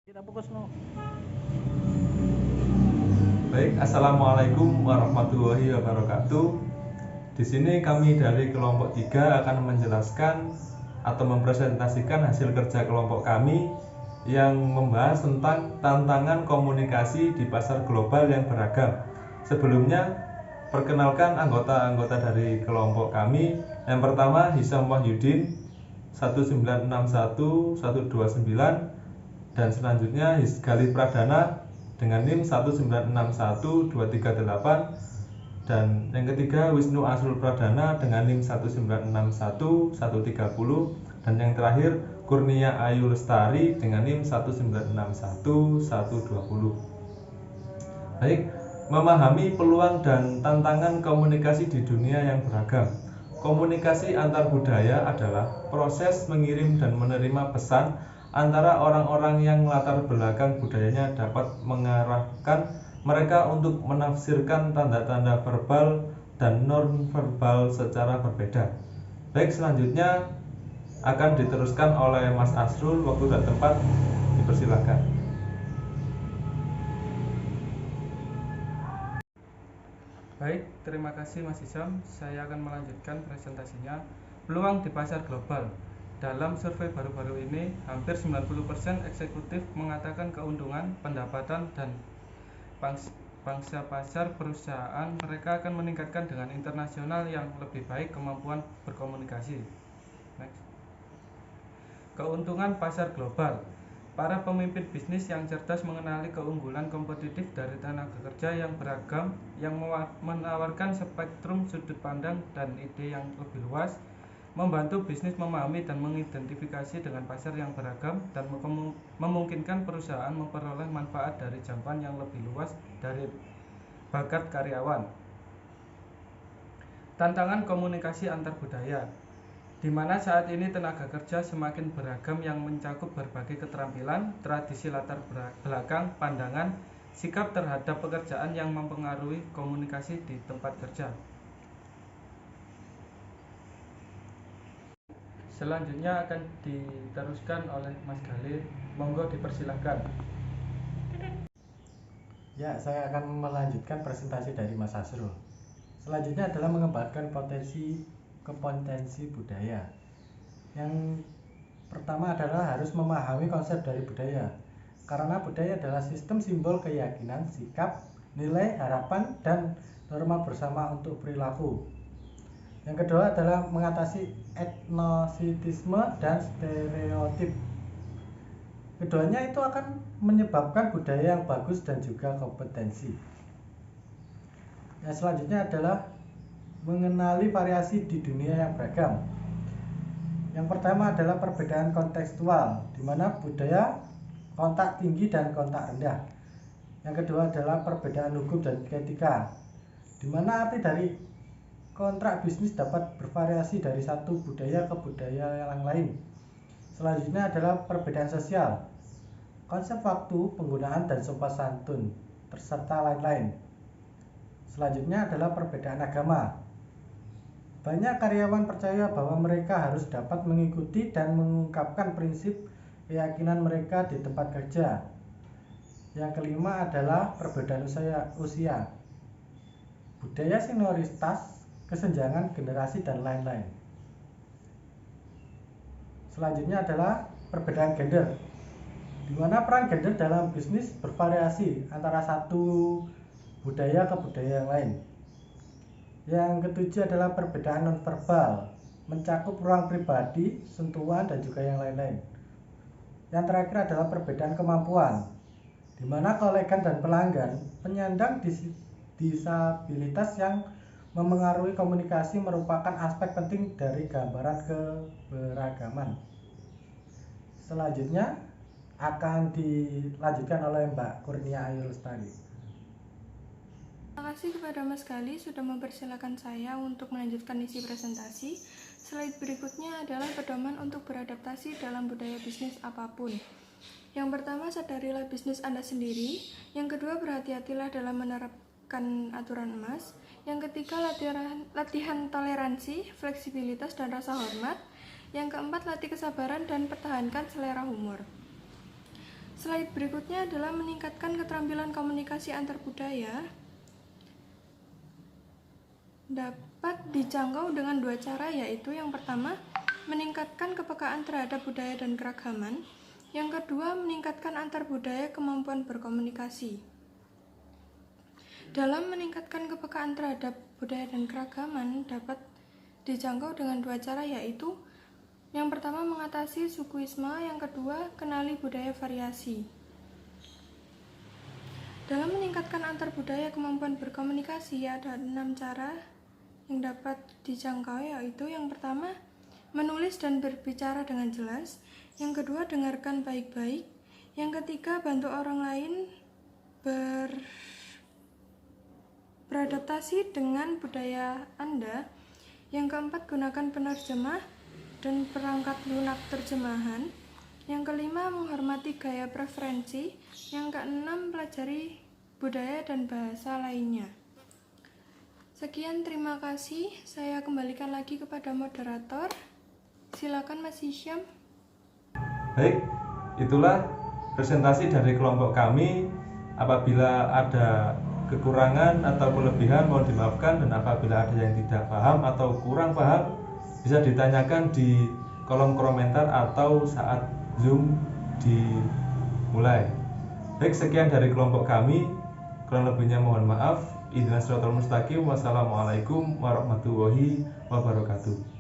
Kita fokus no. Baik, Assalamualaikum warahmatullahi wabarakatuh. Di sini kami dari kelompok 3 akan menjelaskan atau mempresentasikan hasil kerja kelompok kami yang membahas tentang tantangan komunikasi di pasar global yang beragam. Sebelumnya, perkenalkan anggota-anggota dari kelompok kami. Yang pertama, Hisam Wahyudin 1961 129, dan selanjutnya Galih Pradana dengan NIM 1961238, dan yang ketiga Wisnu Asrul Pradana dengan NIM 1961130, dan yang terakhir Kurnia Ayu Lestari dengan NIM 1961120. Baik, memahami peluang dan tantangan komunikasi di dunia yang beragam. Komunikasi antar budaya adalah proses mengirim dan menerima pesan antara orang-orang yang latar belakang budayanya dapat mengarahkan mereka untuk menafsirkan tanda-tanda verbal dan non-verbal secara berbeda. Baik, selanjutnya akan diteruskan oleh Mas Asrul. Waktu dan tempat dipersilakan. Baik, terima kasih Mas Isam. Saya akan melanjutkan presentasinya. Peluang di pasar global. Dalam survei baru-baru ini, hampir 90% eksekutif mengatakan keuntungan, pendapatan, dan pangsa pasar perusahaan mereka akan meningkatkan dengan internasional yang lebih baik kemampuan berkomunikasi. Next. Keuntungan pasar global. Para pemimpin bisnis yang cerdas mengenali keunggulan kompetitif dari tenaga kerja yang beragam, yang menawarkan spektrum sudut pandang dan ide yang lebih luas, membantu bisnis memahami dan mengidentifikasi dengan pasar yang beragam, dan memungkinkan perusahaan memperoleh manfaat dari jangkauan yang lebih luas dari bakat karyawan. Tantangan komunikasi antar budaya, di mana saat ini tenaga kerja semakin beragam yang mencakup berbagai keterampilan, tradisi, latar belakang, pandangan, sikap terhadap pekerjaan yang mempengaruhi komunikasi di tempat kerja. Selanjutnya akan diteruskan oleh Mas Galih. Monggo dipersilahkan. Ya, saya akan melanjutkan presentasi dari Mas Asrul. Selanjutnya adalah mengembangkan potensi budaya. Yang pertama adalah harus memahami konsep dari budaya. Karena budaya adalah sistem simbol keyakinan, sikap, nilai, harapan, dan norma bersama untuk perilaku. Yang kedua adalah mengatasi etnositisme dan stereotip. Keduanya itu akan menyebabkan budaya yang bagus dan juga kompetensi. Yang selanjutnya adalah mengenali variasi di dunia yang beragam. Yang pertama adalah perbedaan kontekstual, di mana budaya kontak tinggi dan kontak rendah. Yang kedua adalah perbedaan hukum dan etika, di mana arti dari kontrak bisnis dapat bervariasi dari satu budaya ke budaya yang lain. Selanjutnya adalah perbedaan sosial, konsep waktu, penggunaan dan sopan santun, serta lain-lain. Selanjutnya adalah perbedaan agama. Banyak karyawan percaya bahwa mereka harus dapat mengikuti dan mengungkapkan prinsip keyakinan mereka di tempat kerja. Yang kelima adalah perbedaan usia, budaya senioritas, kesenjangan generasi, dan lain-lain. Selanjutnya adalah perbedaan gender, di mana peran gender dalam bisnis bervariasi antara satu budaya ke budaya yang lain. Yang ketujuh adalah perbedaan nonverbal, mencakup ruang pribadi, sentuhan, dan juga yang lain-lain. Yang terakhir adalah perbedaan kemampuan, di mana kolega dan pelanggan penyandang disabilitas yang memengaruhi komunikasi merupakan aspek penting dari gambaran keberagaman. Selanjutnya akan dilanjutkan oleh Mbak Kurnia Ayu Lestari. Terima kasih kepada Mas Galih sudah mempersilahkan saya untuk melanjutkan isi presentasi. Slide berikutnya adalah pedoman untuk beradaptasi dalam budaya bisnis apapun. Yang pertama, sadarilah bisnis Anda sendiri. Yang kedua, berhati-hatilah dalam menerapkan aturan emas. Yang ketiga, latihan toleransi, fleksibilitas, dan rasa hormat. Yang keempat, latih kesabaran dan pertahankan selera humor. Slide berikutnya adalah meningkatkan keterampilan komunikasi antar budaya. Dapat dijangkau dengan dua cara, yaitu yang pertama, meningkatkan kepekaan terhadap budaya dan keragaman. Yang kedua, meningkatkan antar budaya kemampuan berkomunikasi. Dalam meningkatkan kepekaan terhadap budaya dan keragaman dapat dijangkau dengan dua cara, yaitu yang pertama mengatasi sukuisme, yang kedua kenali budaya variasi. Dalam meningkatkan antar budaya kemampuan berkomunikasi ada 6 cara yang dapat dijangkau, yaitu yang pertama menulis dan berbicara dengan jelas, yang kedua dengarkan baik-baik, yang ketiga bantu orang lain beradaptasi dengan budaya Anda, yang keempat gunakan penerjemah dan perangkat lunak terjemahan, yang kelima menghormati gaya preferensi, yang keenam pelajari budaya dan bahasa lainnya. Sekian, terima kasih. Saya kembalikan lagi kepada moderator. Silakan Mas Hisyam. Baik, itulah presentasi dari kelompok kami. Apabila ada kekurangan atau kelebihan mohon dimaafkan, dan apabila ada yang tidak paham atau kurang paham bisa ditanyakan di kolom komentar atau saat Zoom dimulai. Baik, sekian dari kelompok kami. Kurang lebihnya mohon maaf. Ihdinas siratal mustaqim. Wassalamualaikum warahmatullahi wabarakatuh.